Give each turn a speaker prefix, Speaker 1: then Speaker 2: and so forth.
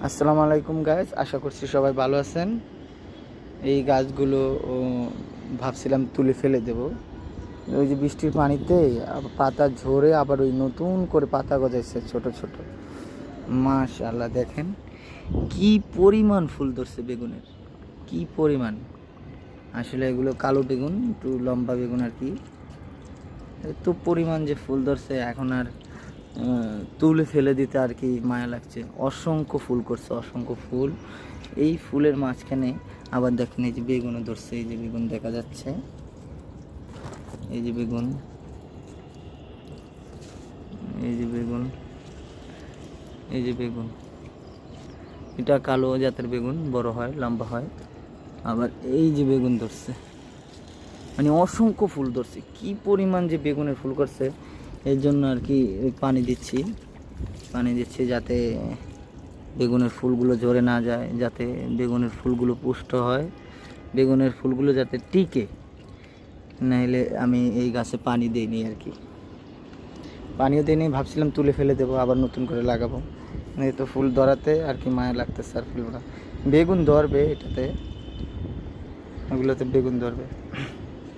Speaker 1: আসসালামু আলাইকুম গাইস, আশা করছি সবাই ভালো আছেন। এই গাছগুলো ভাবছিলাম তুলে ফেলে দেব। ওই যে বৃষ্টির পানিতে পাতা ঝরে আবার ওই নতুন করে পাতা গজাইছে ছোট ছোট। মাশাআল্লাহ, দেখেন কি পরিমাণ ফুল ধরছে বেগুনের, কি পরিমাণ। আসলে এগুলো কালো বেগুন, একটু লম্বা বেগুন আর কি। এত পরিমাণ যে ফুল ধরছে, এখন আর তুলে ফেলে দিতে আর কি মায়া লাগছে। অসংখ্য ফুল করছে, অসংখ্য ফুল। এই ফুলের মাঝখানে আবার দেখেন এই যে বেগুনও ধরছে। এই যে বেগুন দেখা যাচ্ছে, এই যে বেগুন, এই যে বেগুন, এই যে বেগুন। এটা কালো জাতের বেগুন, বড় হয়, লম্বা হয়। আবার এই যে বেগুন ধরছে, মানে অসংখ্য ফুল ধরছে। কি পরিমাণ যে বেগুনের ফুল করছে, এর জন্য আর কি পানি দিচ্ছি, যাতে বেগুনের ফুলগুলো ঝরে না যায়, যাতে বেগুনের ফুলগুলো পুষ্ট হয়, বেগুনের ফুলগুলো যাতে টিকে। নাইলে আমি এই গাছে পানি দিইনি আর কি, পানিও দিইনি। ভাবছিলাম তুলে ফেলে দেবো, আবার নতুন করে লাগাবো। এই তো ফুল ধরাতে আর কি মায়া লাগতেছে। আর ফুলগুলো বেগুন ধরবে, এটাতে, ওগুলোতে বেগুন ধরবে।